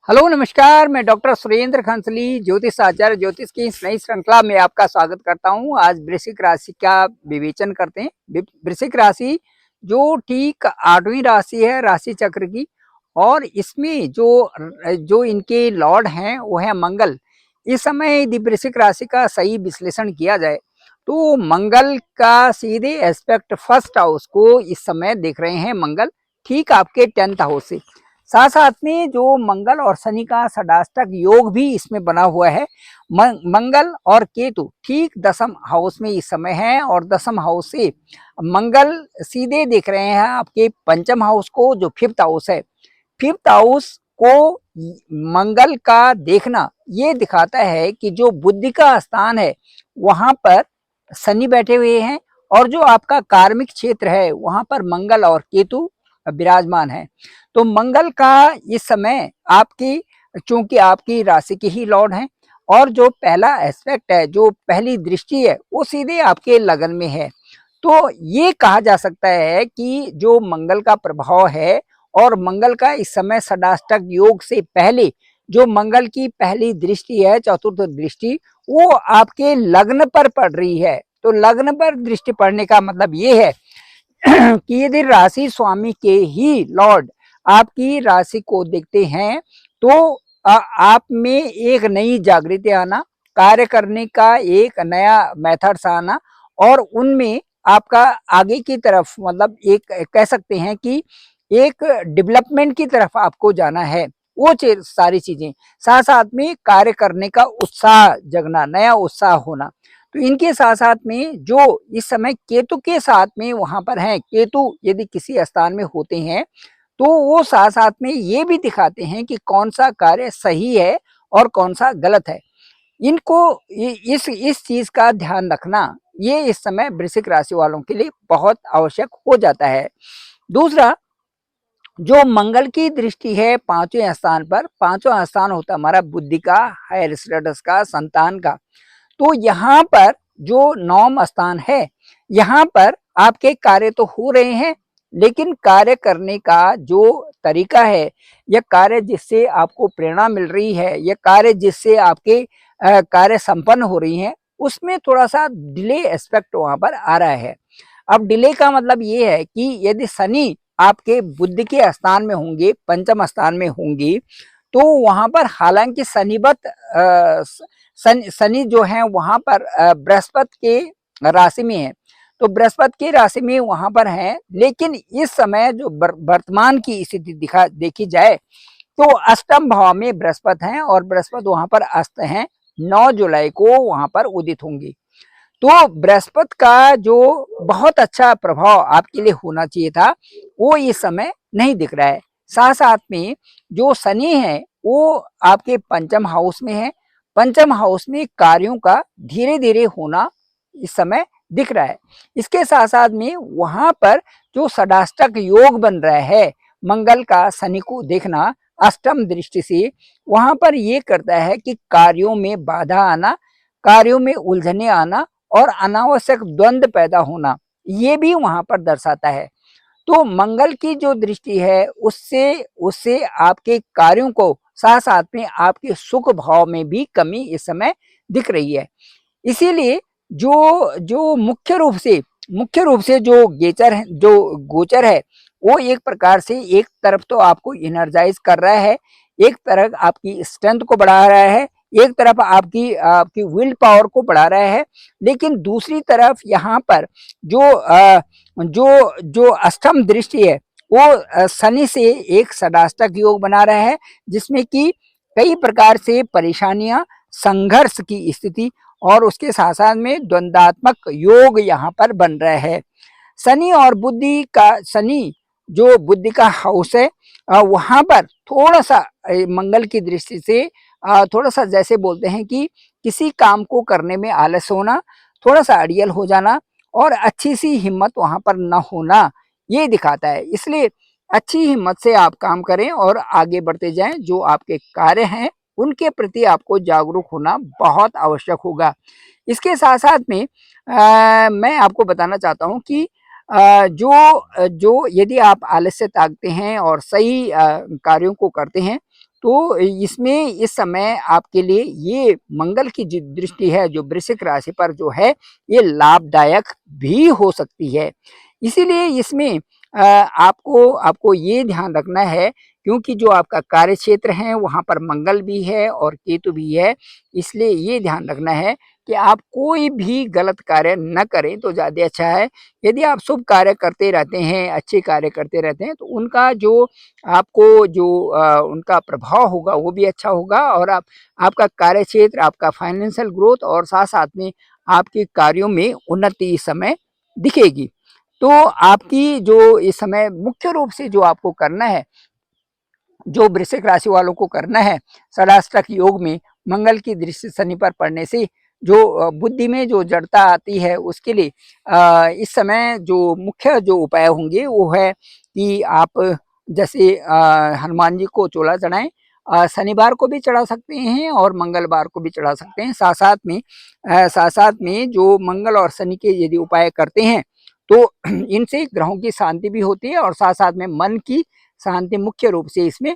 Hello नमस्कार, मैं doctor Surendra खंसली ज्योतिष आचार्य ज्योतिष की इस नई श्रृंखला में आपका स्वागत करता हूं। आज वृश्चिक राशि का विवेचन करते हैं। वृश्चिक राशि जो ठीक 8वीं राशि है राशि चक्र की, और इसमें जो जो इनके लॉर्ड हैं वो है मंगल। इस समय यदि वृश्चिक राशि का सही विश्लेषण किया जाए तो मंगल का सीधे एस्पेक्ट फर्स्ट हाउस को इस समय देख रहे हैं। मंगल ठीक आपके 10th हाउस से, साथ साथ में जो मंगल और शनि का षडाष्टक योग भी इसमें बना हुआ है। मंगल और केतु ठीक 10th हाउस में इस समय है, और 10th हाउस से मंगल सीधे देख रहे हैं आपके 5th हाउस को, जो 5th हाउस है। 5th हाउस को मंगल का देखना ये दिखाता है कि जो बुद्धि का स्थान है वहां पर शनि बैठे हुए हैं, और जो आपका कार्मिक क्षेत्र है वहां पर मंगल और केतु विराजमान है। तो मंगल का इस समय आपकी, चूंकि आपकी राशि के ही लॉर्ड हैं, और जो पहला एस्पेक्ट है, जो पहली दृष्टि है, वो सीधे आपके लगन में है। तो ये कहा जा सकता है कि जो मंगल का प्रभाव है, और मंगल का इस समय षडाष्टक योग से पहले जो मंगल की पहली दृष्टि है, चतुर्थ दृष्टि, वो आपके लग्न पर पड़ रही है। तो लग्न पर दृष्टि पड़ने का मतलब ये है कि यदि राशि स्वामी के ही लॉर्ड आपकी राशि को देखते हैं तो आप में एक नई जागृति आना, कार्य करने का एक नया मेथड्स आना, और उनमें आपका आगे की तरफ, मतलब एक कह सकते हैं कि एक डेवलपमेंट की तरफ आपको जाना है। वो सारी चीजें, साथ साथ में कार्य करने का उत्साह जगना, नया उत्साह होना। तो इनके साथ साथ में जो इस समय केतु के साथ में वहां पर हैं, केतु यदि किसी स्थान में होते हैं तो वो साथ साथ में ये भी दिखाते हैं कि कौन सा कार्य सही है और कौन सा गलत है। इनको इस चीज का ध्यान रखना ये इस समय वृश्चिक राशि वालों के लिए बहुत आवश्यक हो जाता है। दूसरा, जो मंगल की दृष्टि है 5वें स्थान पर, 5वां स्थान होता है हमारा बुद्धि का, हायर स्टेटस का, संतान का। तो यहाँ पर जो 9वां स्थान है, यहाँ पर आपके कार्य तो हो रहे हैं, लेकिन कार्य करने का जो तरीका है, यह कार्य जिससे आपको प्रेरणा मिल रही है, यह कार्य जिससे आपके कार्य संपन्न हो रही हैं, उसमें थोड़ा सा डिले एस्पेक्ट वहां पर आ रहा है। अब डिले का मतलब ये है कि यदि शनि आपके बुद्धि के स्थान में होंगे, 5th स्थान में होंगी, तो वहां पर हालांकि शनिवत शनि जो है वहां पर बृहस्पति के राशि में है, तो बृहस्पति की राशि में वहां पर है। लेकिन इस समय जो वर्तमान की स्थिति देखी जाए तो अष्टम भाव में बृहस्पति हैं, और बृहस्पति वहां पर अस्त हैं, 9 जुलाई को वहां पर उदित होंगी। तो बृहस्पति का जो बहुत अच्छा प्रभाव आपके लिए होना चाहिए था, वो इस समय नहीं दिख रहा है। साथ साथ में जो शनि है वो आपके 5th हाउस में है। 5th हाउस में कार्यों का धीरे धीरे होना इस समय दिख रहा है। इसके साथ साथ में वहां पर जो षडाष्टक योग बन रहा है, मंगल का शनि को देखना अष्टम दृष्टि से, वहां पर ये करता है कि कार्यों में बाधा आना, कार्यों में उलझने आना, और अनावश्यक द्वंद्व पैदा होना, ये भी वहां पर दर्शाता है। तो मंगल की जो दृष्टि है उससे उससे आपके कार्यों को, साथ साथ में आपके सुख भाव में भी कमी इस समय दिख रही है। इसीलिए जो जो मुख्य रूप से जो गोचर है वो एक प्रकार से एक तरफ तो आपको इनर्जाइज कर रहा है, एक तरफ आपकी स्ट्रेंथ को बढ़ा रहा है, एक तरफ आपकी आपकी विल पावर को बढ़ा रहा है। लेकिन दूसरी तरफ यहाँ पर जो अष्टम दृष्टि है वो शनि से एक षडाष्टक योग बना रहा है, जिसमें कि कई प्रकार से परेशानियां, संघर्ष की स्थिति, और उसके साथ साथ में द्वंद्वात्मक योग यहाँ पर बन रहा है। शनि और बुद्धि का, शनि जो बुद्धि का हाउस है, वहां पर थोड़ा सा मंगल की दृष्टि से थोड़ा सा, जैसे बोलते हैं कि किसी काम को करने में आलस होना, थोड़ा सा अड़ियल हो जाना, और अच्छी सी हिम्मत वहां पर न होना, ये दिखाता है। इसलिए अच्छी हिम्मत से आप काम करें और आगे बढ़ते जाएं। जो आपके कार्य हैं उनके प्रति आपको जागरूक होना बहुत आवश्यक होगा। इसके साथ साथ में मैं आपको बताना चाहता हूं कि जो जो यदि आप आलस्य त्यागते हैं और सही कार्यों को करते हैं तो इसमें इस समय आपके लिए ये मंगल की जो दृष्टि है जो वृश्चिक राशि पर जो है ये लाभदायक भी हो सकती है। इसीलिए इसमें आपको आपको ये ध्यान रखना है, क्योंकि जो आपका कार्य क्षेत्र है वहाँ पर मंगल भी है और केतु भी है, इसलिए ये ध्यान रखना है कि आप कोई भी गलत कार्य न करें तो ज़्यादा अच्छा है। यदि आप शुभ कार्य करते रहते हैं, अच्छे कार्य करते रहते हैं, तो उनका जो आपको जो उनका प्रभाव होगा वो भी अच्छा होगा, और आपका कार्य क्षेत्र, आपका फाइनेंशियल ग्रोथ और साथ-साथ में आपके कार्यों में उन्नति इस समय दिखेगी। तो आपकी जो इस समय मुख्य रूप से जो आपको करना है, जो वृश्चिक राशि वालों को करना है, षडाष्टक योग में मंगल की दृष्टि शनि पर पड़ने से जो बुद्धि में जो जड़ता आती है उसके लिए इस समय जो मुख्य जो उपाय होंगे वो है कि आप जैसे हनुमान जी को चोला चढ़ाएं। शनिवार को भी चढ़ा सकते हैं और मंगलवार को भी चढ़ा सकते हैं। साथ साथ में जो मंगल और शनि के यदि उपाय करते हैं तो इनसे ग्रहों की शांति भी होती है और साथ साथ में मन की शांति मुख्य रूप से इसमें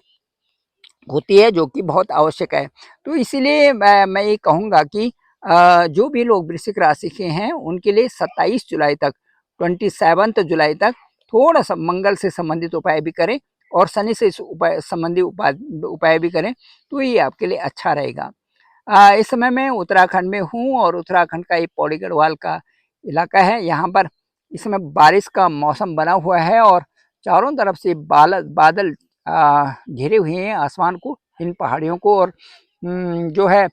होती है, जो कि बहुत आवश्यक है। तो इसीलिए मैं ये कहूँगा कि जो भी लोग वृश्चिक राशि के हैं उनके लिए 27 जुलाई तक, 27 जुलाई तक थोड़ा सा मंगल से संबंधित उपाय भी करें और शनि से उपाय संबंधी उपाय भी करें, तो ये आपके लिए अच्छा रहेगा। इस समय मैं उत्तराखंड में हूँ और उत्तराखंड का ये पौड़ी गढ़वाल का इलाका है। यहाँ पर इस समय बारिश का मौसम बना हुआ है और चारों तरफ से बादल घेरे हुए हैं आसमान को, इन पहाड़ियों को, और जो है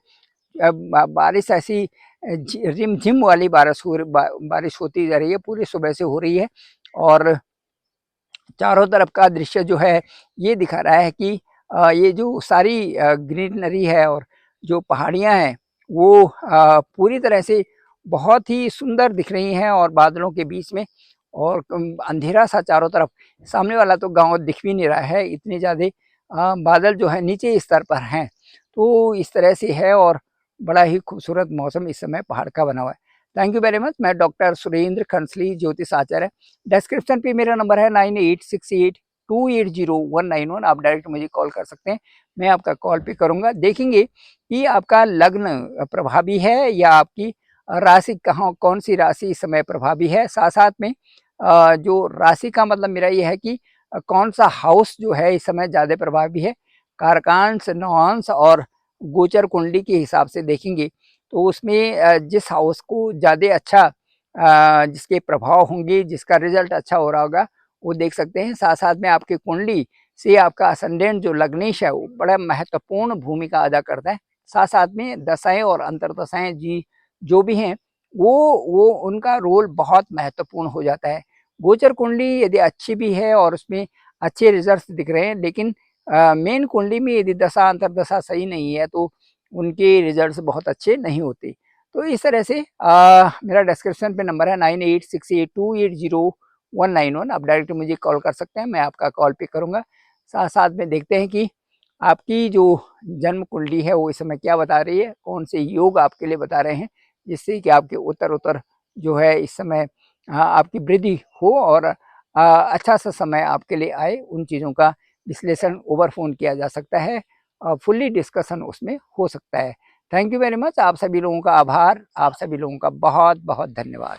बारिश ऐसी रिमझिम वाली बारिश होती जा रही है, पूरी सुबह से हो रही है। और चारों तरफ का दृश्य जो है ये दिखा रहा है कि ये जो सारी ग्रीनरी है और जो पहाड़ियाँ हैं वो पूरी तरह से बहुत ही सुंदर दिख रही हैं, और बादलों के बीच में, और अंधेरा सा चारों तरफ, सामने वाला तो गांव दिख भी नहीं रहा है, इतने ज़्यादा बादल जो है नीचे स्तर पर हैं। तो इस तरह से है और बड़ा ही खूबसूरत मौसम इस समय पहाड़ का बना हुआ है। Thank you very much. मैं डॉक्टर सुरेंद्र खंसली, ज्योतिष आचार्य। डिस्क्रिप्शन पे मेरा नंबर है 9868280191। आप डायरेक्ट मुझे कॉल कर सकते हैं, मैं आपका कॉल पिक करूंगा। देखेंगे कि आपका लग्न प्रभावी है या आपकी राशि कहाँ, कौन सी राशि इस समय प्रभावी है। साथ साथ में जो राशि का मतलब मेरा ये है कि कौन सा हाउस जो है इस समय ज़्यादा प्रभावी है, कारकांश, नवांश और गोचर कुंडली के हिसाब से देखेंगे तो उसमें जिस हाउस को ज़्यादा अच्छा जिसके प्रभाव होंगे, जिसका रिजल्ट अच्छा हो रहा होगा, वो देख सकते हैं। साथ साथ में आपकी कुंडली से आपका असेंडेंट जो लग्नेश है वो बड़ा महत्वपूर्ण भूमिका अदा करता है। साथ साथ में दशाएं और अंतर्दशाएं जी जो भी हैं वो उनका रोल बहुत महत्वपूर्ण हो जाता है। गोचर कुंडली यदि अच्छी भी है और उसमें अच्छे रिजल्ट दिख रहे हैं, लेकिन मेन कुंडली में यदि दशा अंतर्दशा सही नहीं है तो उनके रिजल्ट्स बहुत अच्छे नहीं होते। तो इस तरह से मेरा डिस्क्रिप्शन पे नंबर है 9868280191। आप डायरेक्ट मुझे कॉल कर सकते हैं, मैं आपका कॉल पिक करूँगा। साथ साथ में देखते हैं कि आपकी जो जन्म कुंडली है वो इस समय क्या बता रही है, कौन से योग आपके लिए बता रहे हैं, जिससे कि आपके उत्तर उत्तर जो है इस समय आपकी वृद्धि हो और अच्छा सा समय आपके लिए आए। उन चीज़ों का विश्लेषण ओवर फोन किया जा सकता है, फुल्ली डिस्कशन उसमें हो सकता है। Thank you very much. आप सभी लोगों का आभार, आप सभी लोगों का बहुत बहुत धन्यवाद।